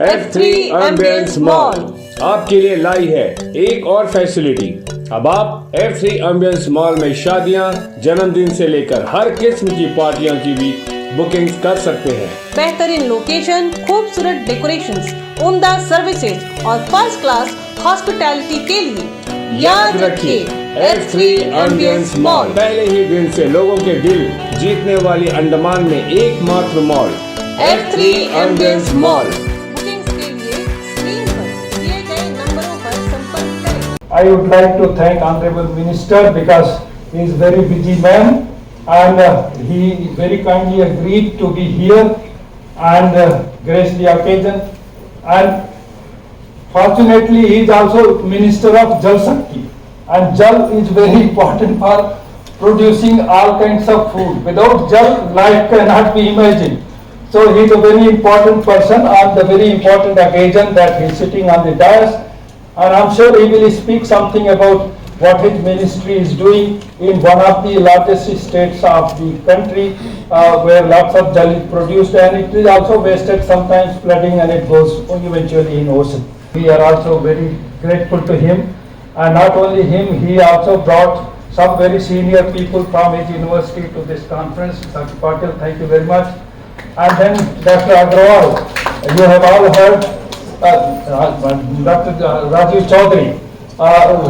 F3 ambience mall आपके लिए लाई है एक और फैसिलिटी। अब आप F3 एम्बियंस मॉल में शादियां, जन्मदिन से लेकर हर किस्म की पार्टियों की भी बुकिंग कर सकते हैं। बेहतरीन लोकेशन, खूबसूरत डेकोरेशंस, उम्दा सर्विसेज और फर्स्ट क्लास हॉस्पिटैलिटी के लिए याद रखिए F3 एम्बियंस मॉल पहले ही दिन से लोगों के दिल जीतने वाली अंडमान में एकमात्र mall F3 ambience mall. Bookings के लिए स्क्रीन पर दिए गए नंबरों पर संपर्क करें। I would like to thank Honorable Minister because he is very busy man and he very kindly agreed to be here and grace the occasion, and fortunately he is also Minister of Jal Shakti, and Jal is very important for producing all kinds of food. Without Jal, life cannot be imagined. So he is a very important person on the very important occasion that he is sitting on the dais, and I am sure he will speak something about what his ministry is doing in one of the largest states of the country where lots of jal is produced, and it is also wasted, sometimes flooding, and it goes eventually in ocean. We are also very grateful to him, and not only him, he also brought some very senior people from his university to this conference. Dr. Patil, thank you very much. And then Dr. Agrawal, you have all heard Dr. Rajiv Chaudhary,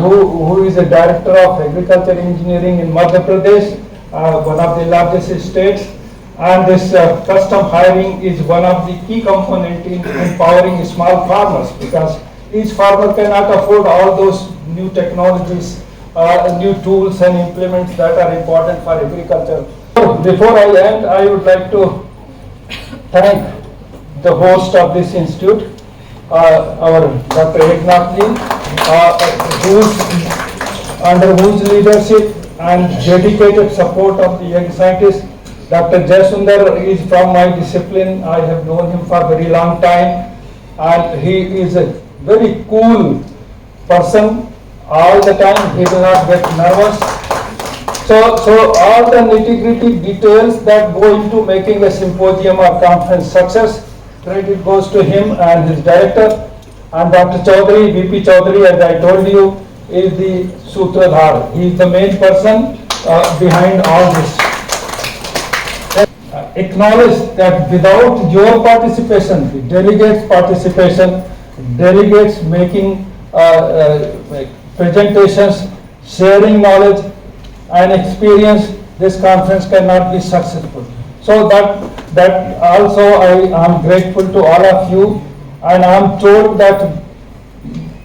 who is a director of agriculture engineering in Madhya Pradesh, one of the largest states. And this custom hiring is one of the key components in empowering small farmers, because each farmer cannot afford all those new technologies, new tools and implements that are important for agriculture. Before I end, I would like to thank the host of this institute, our Dr. Eknath Ji, under whose leadership and dedicated support of the young scientists. Dr. Jayasundar is from my discipline. I have known him for a very long time, and he is a very cool person all the time. He does not get nervous. So all the nitty-gritty details that go into making a symposium or conference success, credit goes to him and his director. And Dr. Chaudhary, VP Chaudhary, as I told you, is the Sutradhar. He is the main person behind all this. Acknowledge that without your participation, the delegates' participation, delegates making presentations, sharing knowledge and experience, this conference cannot be successful. So that also I am grateful to all of you, and I am told that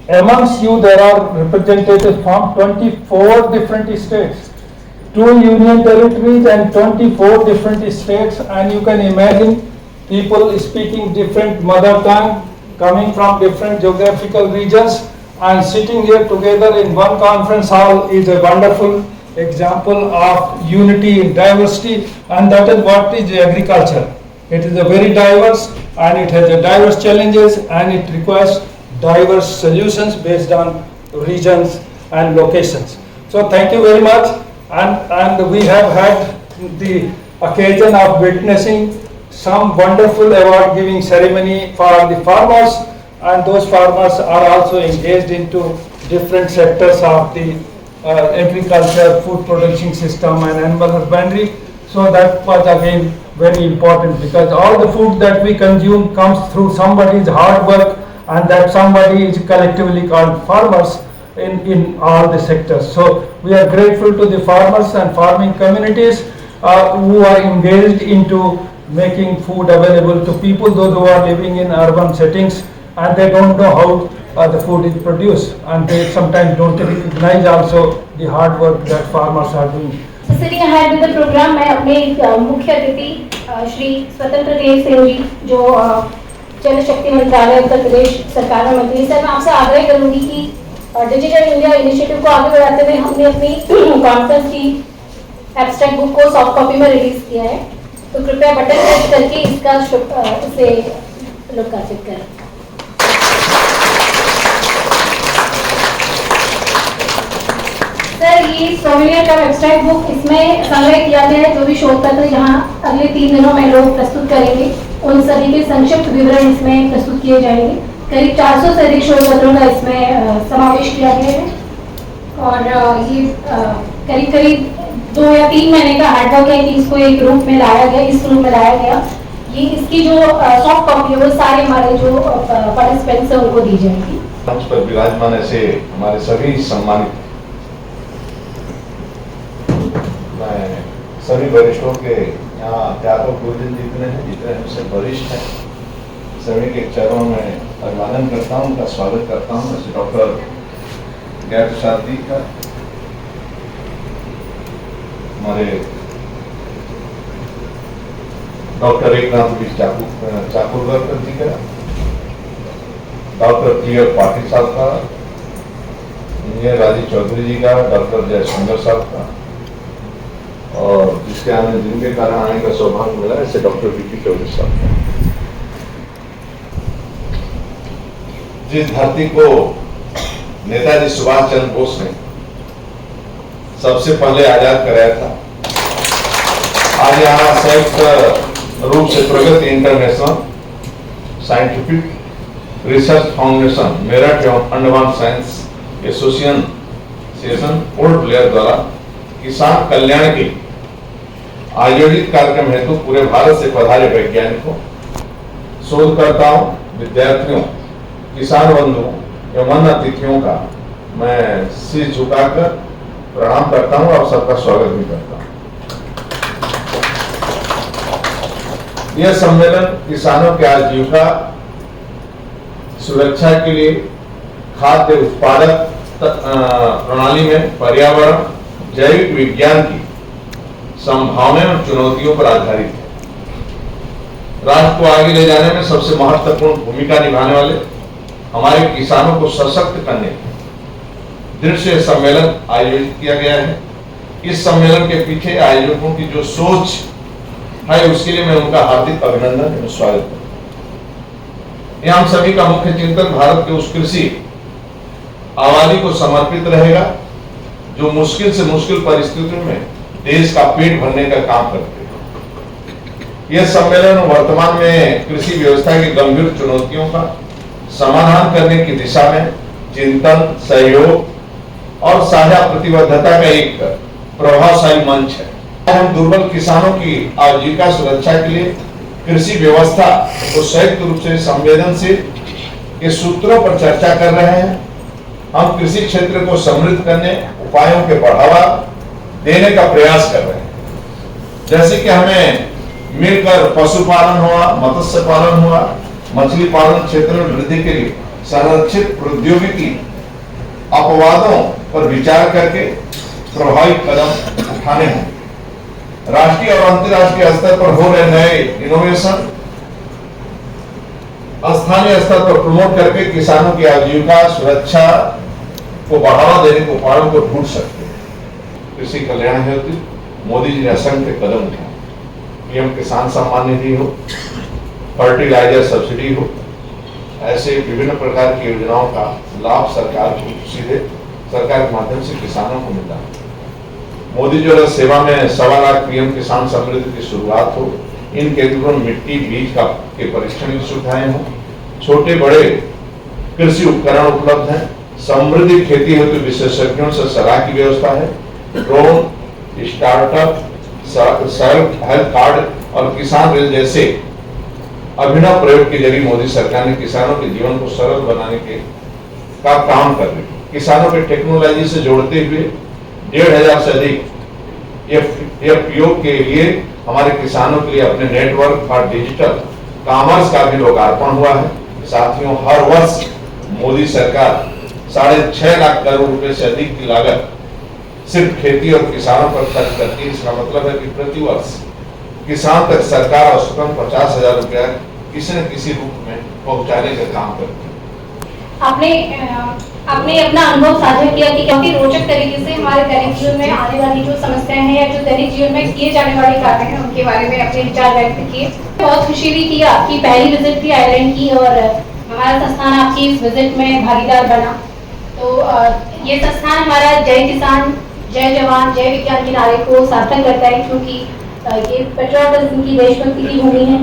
amongst you there are representatives from 24 different states, 2 union territories and 24 different states, and you can imagine people speaking different mother tongue, coming from different geographical regions, and sitting here together in one conference hall is a wonderful example of unity in diversity, and that is what is agriculture. It is a very diverse, and it has a diverse challenges, and it requires diverse solutions based on regions and locations. So thank you very much, and we have had the occasion of witnessing some wonderful award giving ceremony for the farmers, and those farmers are also engaged into different sectors of the agriculture, food production system and animal husbandry. So that was again very important, because all the food that we consume comes through somebody's hard work, and that somebody is collectively called farmers in all the sectors. So we are grateful to the farmers and farming communities who are engaged into making food available to people, those who are living in urban settings and they don't know how the food is produced, and they sometimes don't recognize also the hard work that farmers are doing. So sitting ahead with the program, मैं अपने मुख्य अतिथि श्री स्वतंत्र देव सिंह जी, जो जल शक्ति मंत्रालय उत्तर प्रदेश सरकार में मंत्री, सर मैं आपसे आग्रह करूंगी कि डिजिटल इंडिया इनिशिएटिव को आगे बढ़ाते हुए हमने अपनी कॉन्फ्रेंस की एब्स्ट्रैक्ट बुक को सॉफ्ट कॉपी में रिलीज किया है, तो कृपया बटन प्रेस करके इसे लोकार्पित करें। सर ये 100 का वेबसाइट बुक, इसमें संग्रह किया गया है जो भी शोध पत्र यहाँ अगले 3 दिनों में लोग प्रस्तुत करेंगे, उन सभी के संक्षिप्त विवरण इसमें प्रस्तुत किए जाएंगे। करीब 400 से अधिक शोध पत्रों का इसमें समावेश किया गया है और ये करीब करीब 2 या 3 महीने का हार्डवर्क है कि इसको एक रूप में लाया गया, इस रूप में लाया गया। ये इसकी जो सॉफ्ट कॉपी है वो सारे हमारे जो पार्टिसिपेंट्स हैं उनको दी जाएगी। मंच पर विराजमान ऐसे हमारे सभी सम्मानित, मैं सभी वरिष्ठों के यहाँ अध्यापक गुरुजन जितने हमसे वरिष्ठ हैं, सभी के चरणों में अभिवादन करता हूँ, उनका स्वागत करता हूँ। जैसे डॉक्टर शादी का, हमारे डॉक्टर एकनाथ चाकुरकर जी का, डॉक्टर प्रिय पाटिल साहब का, इंजीनियर राजीव चौधरी जी का, डॉक्टर जयशंकर साहब का, और जिसके आने जिनके कारण आने का सौभाग्य मिला ऐसे डॉक्टर दीपिका साहब का। जिस धरती को नेताजी सुभाष चंद्र बोस ने सबसे पहले आजाद कराया था, आज यहाँ संयुक्त रूप से Pragati international scientific research foundation Meerut एवं अंडमान साइंस एसोसिएशन पोर्ट ब्लेयर द्वारा किसान कल्याण के आयोजित कार्यक्रम हेतु पूरे भारत से पधारे वैज्ञानिकों, शोधकर्ताओं, विद्यार्थियों, किसान बंधुओं एवं अतिथियों का मैं सिर झुकाकर प्रणाम करता हूं और सबका स्वागत भी करता हूं। यह सम्मेलन किसानों के आजीविका सुरक्षा के लिए खाद्य उत्पादक प्रणाली में पर्यावरण जैविक विज्ञान की संभावनाएं और चुनौतियों पर आधारित है। राष्ट्र को आगे ले जाने में सबसे महत्वपूर्ण भूमिका निभाने वाले हमारे किसानों को सशक्त करने के दृश्य से सम्मेलन आयोजित किया गया है। इस सम्मेलन के पीछे आयोजकों की जो सोच है उसके लिए मैं उनका हार्दिक अभिनंदन एवं स्वागत करता हूं। हम सभी का मुख्य चिंतन भारत के उस कृषि आबादी को समर्पित रहेगा जो मुश्किल से मुश्किल परिस्थितियों में देश का पेट भरने का काम करते हैं। यह सम्मेलन वर्तमान में कृषि व्यवस्था की गंभीर चुनौतियों का समाधान करने की दिशा में चिंतन, सहयोग और साझा प्रतिबद्धता का एक प्रभावशाली मंच है। हम दुर्बल किसानों की आजीविका सुरक्षा के लिए कृषि व्यवस्था को संयुक्त रूप से संवेदनशील के सूत्रों पर चर्चा कर रहे हैं। हम कृषि क्षेत्र को समृद्ध करने उपायों के बढ़ावा देने का प्रयास कर रहे हैं, जैसे कि हमें मिलकर पशुपालन हुआ, मत्स्य पालन हुआ, मछली पालन क्षेत्र में वृद्धि के लिए संरक्षित प्रौद्योगिकी अपवादों पर विचार करके प्रभावी कदम उठाने हैं। राष्ट्रीय और अंतर्राष्ट्रीय स्तर पर हो रहे नए इनोवेशन स्थानीय स्तर पर प्रमोट करके किसानों की आजीविका सुरक्षा को बढ़ावा देने के उपायों को ढूंढ सकते हैं। कृषि कल्याण हेतु मोदी जी ने असंख्य कदम उठाए। पीएम किसान सम्मान निधि हो, फर्टिलाइजर सब्सिडी हो, ऐसे विभिन्न प्रकार की योजनाओं का लाभ सरकार को सीधे सरकार के माध्यम से किसानों को मिलता है। मोदी जो सेवा में 1.25 लाख पीएम किसान समृद्धि की शुरुआत हो, इन केंद्रों में मिट्टी बीज का के परीक्षण की सुविधाएं हो, छोटे बड़े कृषि उपकरण उपलब्ध हैं, समृद्धि खेती हेतु विशेषज्ञों से सलाह की व्यवस्था है, drone, startup, self help card और किसान रेल जैसे अभिनव प्रयोग के जरिए मोदी सरकार ने किसानों के जीवन को सरल बनाने का काम कर रही है। किसानों के टेक्नोलॉजी से जोड़ते हुए 1,500 से अधिक एफपीओ के लिए हमारे किसानों के लिए अपने नेटवर्क और डिजिटल कॉमर्स का भी लोकार्पण हुआ है। साथियों, हर वर्ष मोदी सरकार 6.5 लाख करोड़ रुपए से अधिक की लागत सिर्फ खेती और किसानों पर खर्च करती है। इसका मतलब है कि प्रति वर्ष किसान तक सरकार औसतन 50,000 रुपया किसी न किसी रूप में पहुंचाने का काम करती है। आपने अपना अनुभव साझा किया कि काफी रोचक तरीके से हमारे दैनिक जीवन में आने वाली जो समस्याएं हैं या जो दैनिक जीवन में किए जाने वाले कार्य हैं उनके बारे में अपने विचार व्यक्त किए। बहुत खुशी हुई कि आपकी पहली विजिट थी आयरलैंड की और हमारा संस्थान आपकी इस विजिट में भागीदार बना। तो ये संस्थान हमारा जय किसान, जय जवान, जय विज्ञान के नारे को सार्थक करता है, क्योंकि ये पेट्रियोटिज्म की, देशभक्ति की भूमि है।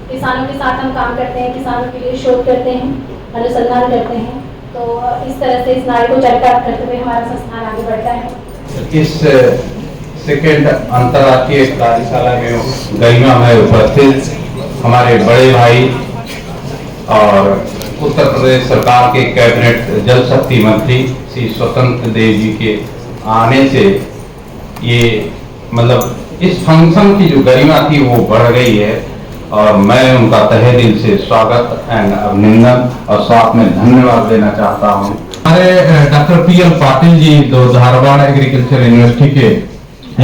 किसानों के साथ हम काम करते हैं, किसानों के लिए शोध करते हैं, अनुसंधान करते हैं। तो इस तरह से इस नारे को चरितार्थ करते हुए हमारा संस्थान आगे बढ़ता है। इस सेकेंड अंतर्राष्ट्रीय कार्यशाला में गरिमा में उपस्थित हमारे बड़े भाई और उत्तर प्रदेश सरकार के कैबिनेट जल शक्ति मंत्री श्री स्वतंत्र देव जी के आने से ये मतलब इस फंक्शन की जो गरिमा थी वो बढ़ गई है और मैं उनका तहे दिल से स्वागत एंड अभिनंदन और साथ में धन्यवाद देना चाहता हूँ। हमारे डॉक्टर पी.एल. पाटिल जी जो धारवाड़ एग्रीकल्चर यूनिवर्सिटी के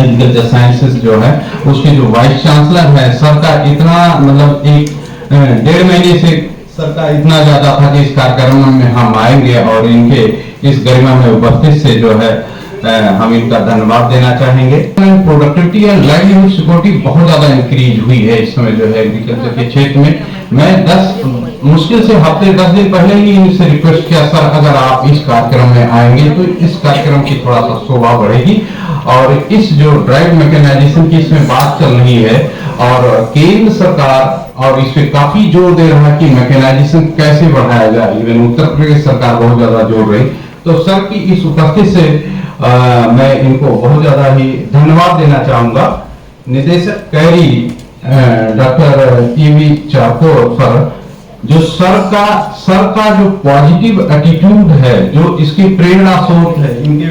एग्रीकल्चर साइंसेस जो है उसके जो वाइस चांसलर है, सर का इतना मतलब एक 1.5 महीने से सर का इतना ज्यादा था कि इस कार्यक्रम में हम आएंगे और इनके इस गरिमा में उपस्थित से जो है हम इनका धन्यवाद देना चाहेंगे। प्रोडक्टिविटी एंड लाइवलीहुड सिक्योरिटी बहुत ज्यादा इंक्रीज हुई है इस समय जो है एग्रीकल्चर के क्षेत्र में। मैं मुश्किल से हफ्ते 10 दिन पहले ही इनसे रिक्वेस्ट किया, सर अगर आप इस कार्यक्रम में आएंगे तो इस कार्यक्रम की थोड़ा सा शोभा बढ़ेगी और इस जो ड्राइव मैकेनाइजेशन की इसमें बात चल रही है और केंद्र सरकार और इस पे काफी जोर दे रहा है कि मैकेनाइजेशन कैसे बढ़ाया जाए। इवन उत्तर प्रदेश सरकार बहुत ज्यादा जोर रही, तो सर की इस उपस्थिति से मैं इनको बहुत ज्यादा ही धन्यवाद देना चाहूंगा। निदेशक carry doctor TV Chakor sir, जो सर का जो पॉजिटिव एटीट्यूड है, जो इसकी प्रेरणा स्रोत है, इनके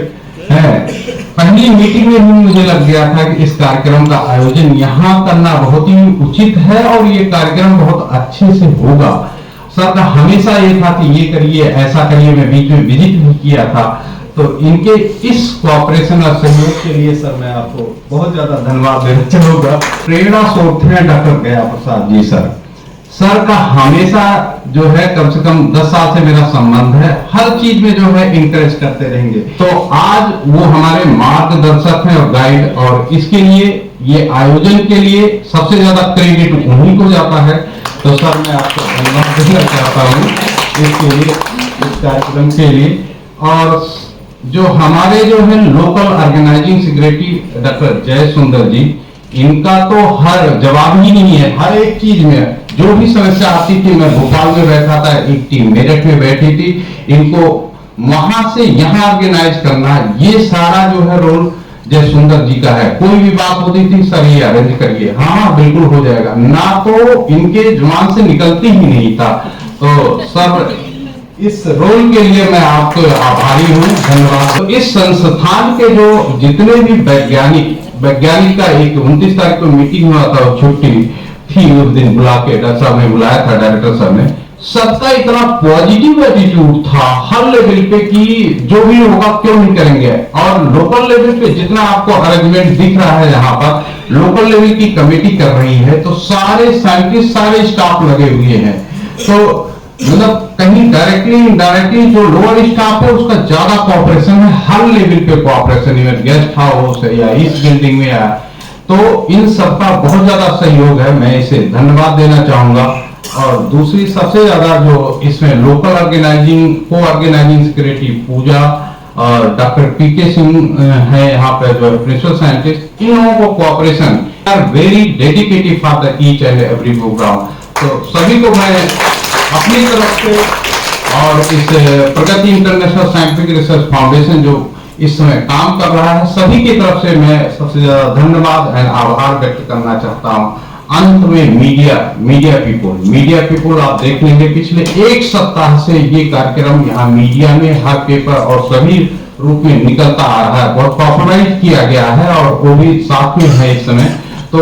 पहली मीटिंग में भी मुझे लग गया था कि इस कार्यक्रम का आयोजन यहाँ करना बहुत ही उचित है और ये कार्यक्रम बहुत अच्छे से होगा। सर का हमेशा ये था कि ये करिए, ऐसा करिए। मैं बीच में विजिट भी किया था, तो इनके इस कोऑपरेशन और सहयोग के लिए सर मैं आपको बहुत ज्यादा धन्यवाद देना चाहूंगा। प्रेरणा स्रोत है डॉक्टर गया प्रसाद जी सर का हमेशा जो है कम से कम 10 साल से मेरा संबंध है, हर चीज में जो है इंकरेज करते रहेंगे। तो आज वो हमारे मार्गदर्शक हैं और गाइड, और इसके लिए ये आयोजन के लिए सबसे ज्यादा क्रेडिट उन्हीं को जाता है। तो सर मैं आपको धन्यवाद देना चाहता हूँ इसके लिए, इस कार्यक्रम के लिए। और जो हमारे जो है लोकल ऑर्गेनाइजिंग सेक्रेटरी डॉक्टर जय सुंदर जी, इनका तो हर जवाब ही नहीं है। हर एक चीज में जो भी समस्या आती थी, मैं भोपाल में बैठा था, एक टीम मेरठ में बैठी थी, इनको वहां से यहाँ ऑर्गेनाइज करना, ये सारा जो है रोल जय सुंदर जी का है। कोई भी बात होती थी, सर ये अरेंज करिए, हाँ बिल्कुल हो जाएगा, ना तो इनके जुबान से निकलती ही नहीं था। तो सर इस रोल के लिए मैं आपको आभारी हूँ, धन्यवाद। तो इस संस्थान के जो जितने भी वैज्ञानिक का एक 29 तारीख को मीटिंग हुआ था, छुट्टी थी उस दिन, बुला के डॉक्टर साहब ने बुलाया था, डायरेक्टर साहब ने, सबका इतना पॉजिटिव एटीट्यूड था हर लेवल पे कि जो भी होगा क्यों नहीं करेंगे। और लोकल लेवल पे जितना आपको अरेंजमेंट दिख रहा है, यहाँ पर लोकल लेवल की कमेटी कर रही है, तो सारे साइंटिस्ट सारे स्टाफ लगे हुए हैं। तो मतलब कहीं डायरेक्टली इनडायरेक्टली जो लोअर स्टाफ है उसका ज्यादा कोऑपरेशन है, हर लेवल पे कोऑपरेशन, इवन गेस्ट हाउस है या इस बिल्डिंग में है, तो इन सबका बहुत ज्यादा सहयोग है, मैं इसे धन्यवाद देना चाहूंगा। और दूसरी सबसे ज्यादा जो इसमें लोकल को ऑर्गेनाइजिंग सेक्रेटरी पूजा और डॉक्टर पीके सिंह है यहाँ पे जो प्रिंसिपल साइंटिस्ट, इन लोगों को cooperation are very dedicated for the each and every programme. तो सभी को मैं अपनी तरफ से और इस Pragati international scientific research foundation जो इस समय काम कर रहा है, सभी की तरफ से मैं सबसे ज्यादा धन्यवाद एंड आभार व्यक्त करना चाहता हूँ। अंत में मीडिया पीपुल आप देख लेंगे, पिछले 1 सप्ताह से ये कार्यक्रम यहाँ मीडिया में हर पेपर और सभी रूप में निकलता आ रहा है, बहुत पॉपुलराइज किया गया है और वो भी साथ में है इस समय। तो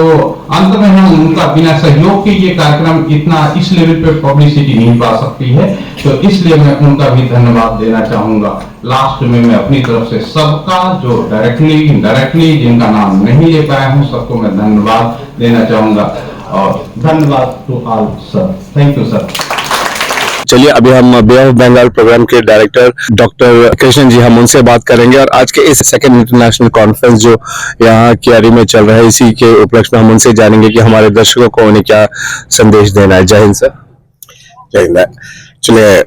अंत में हम उनका बिना सहयोग के ये कार्यक्रम इतना इस लेवल पे पब्लिसिटी नहीं पा सकती है, तो इसलिए मैं उनका भी धन्यवाद देना चाहूंगा। लास्ट में मैं अपनी तरफ से सबका जो डायरेक्टली इनडायरेक्टली जिनका नाम नहीं ले पाया हूँ, सबको मैं धन्यवाद देना चाहूंगा और धन्यवाद to all sir, thank you sir. चलिए अभी हम बे ऑफ बंगाल प्रोग्राम के डायरेक्टर डॉक्टर कृष्ण जी, हम उनसे बात करेंगे और आज के इस सेकंड इंटरनेशनल कॉन्फ्रेंस जो यहाँ CIARI में चल रहा है, इसी के उपलक्ष्य में हम उनसे जानेंगे कि हमारे दर्शकों को उन्हें क्या संदेश देना है। जय हिंद सर। जय हिंद। चलिए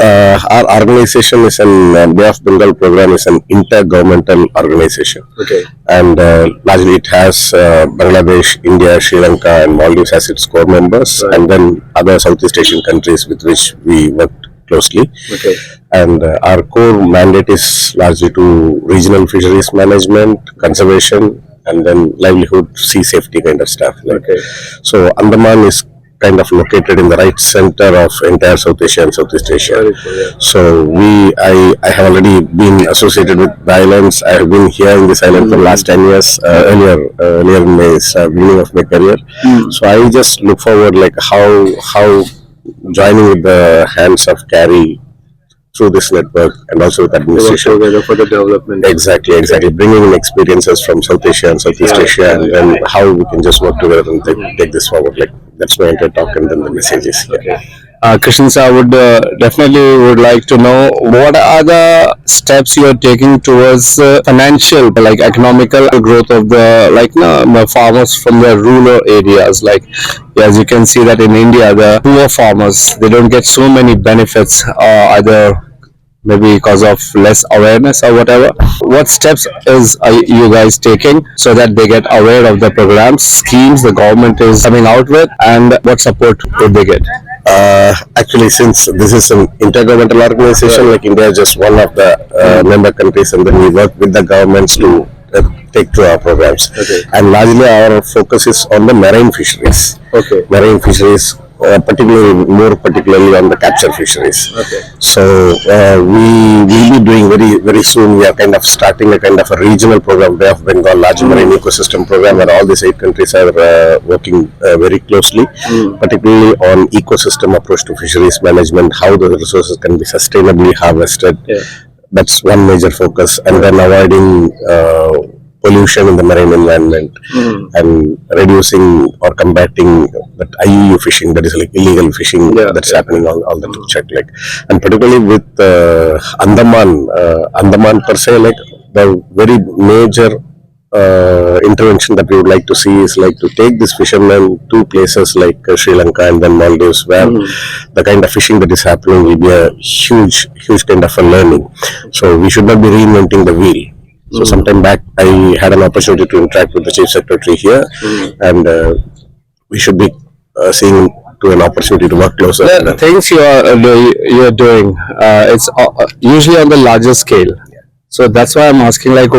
Our organization is Bay of Bengal program is an intergovernmental organization. Okay. And largely it has Bangladesh, India, Sri Lanka and Maldives as its core members, Right. and then other Southeast Asian countries with which we work closely. Okay. And our core mandate is largely to regional fisheries management, conservation, and then livelihood, sea safety kind of stuff. Okay. So Andaman is kind of located in the right center of entire South Asia and Southeast Asia. Very cool, yeah. So I have already been associated with the islands. I have been here in this island for the last 10 years, earlier in my beginning of my career. So I just look forward like how joining with the hands of CIARI through this network and also with They work administration. together for the development. Exactly. Bringing in experiences from South Asia and Southeast Yeah. Asia, and then how we can just work together and take this forward. Like that's my entire talk, and then the messages. Okay. Krishnan sir, I would definitely like to know what are the steps you are taking towards financial, like economical growth of the farmers from the rural areas. Like as you can see that in India, the poor farmers, they don't get so many benefits, either maybe because of less awareness or whatever. What steps are you guys taking so that they get aware of the programs, schemes the government is coming out with, and what support would they get? Actually, since this is an intergovernmental organization, like India is just one of the member countries, and then we work with the governments to take to our programs. Okay. And largely our focus is on the marine fisheries. Okay. Marine fisheries, more particularly on the capture fisheries. Okay. So we will be doing very soon. We are kind of starting a kind of a regional program, Bay of Bengal large marine ecosystem program, where all these 8 countries are working very closely, particularly on ecosystem approach to fisheries management, how the resources can be sustainably harvested. Yeah. That's one major focus, and then avoiding pollution in the marine environment, and reducing or combating that IUU fishing, that is like illegal fishing that's happening all the check, like, and particularly with Andaman per se, like the very major intervention that we would like to see is like to take these fishermen to places like Sri Lanka and then Maldives, where the kind of fishing that is happening will be a huge kind of a learning. So we should not be reinventing the wheel. So sometime back, I had an opportunity to interact with the Chief Secretary here, and we should be seeing to an opportunity to work closer. The things you are doing, it's usually on the larger scale. So that's why I'm asking, like,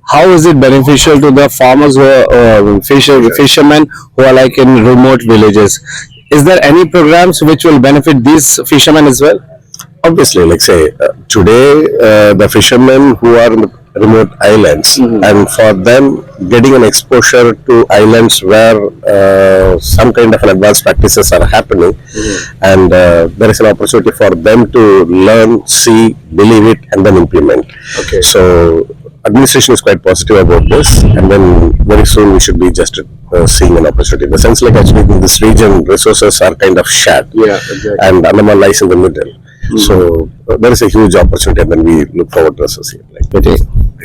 how is it beneficial to the farmers who are fishermen who are like in remote villages? Is there any programs which will benefit these fishermen as well? Obviously, like say today, the fishermen who are in the remote islands, and for them getting an exposure to islands where some kind of an advanced practices are happening, and there is an opportunity for them to learn, see, believe it, and then implement. Okay. So administration is quite positive about this, and then very soon we should be just seeing an opportunity. In the sense, like actually in this region, resources are kind of shared, Yeah, exactly. and Andaman lies in the middle. So there is a huge opportunity, and then we look forward to associate.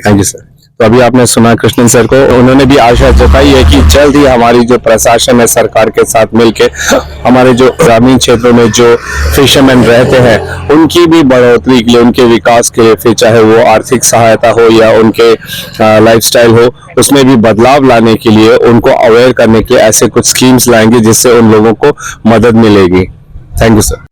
Thank you sir. तो अभी आपने सुना Krishnan sir को, उन्होंने भी आशा जताई है कि जल्द ही हमारी जो प्रशासन है सरकार के साथ मिलके हमारे जो ग्रामीण क्षेत्रों में जो फिशरमैन रहते हैं उनकी भी बढ़ोतरी के लिए, उनके विकास के लिए, फिर चाहे वो आर्थिक सहायता हो या उनके लाइफस्टाइल हो, उसमें भी बदलाव लाने के लिए, उनको अवेयर करने के लिए ऐसे कुछ स्कीम्स लाएंगे जिससे उन लोगों को मदद मिलेगी। Thank you sir.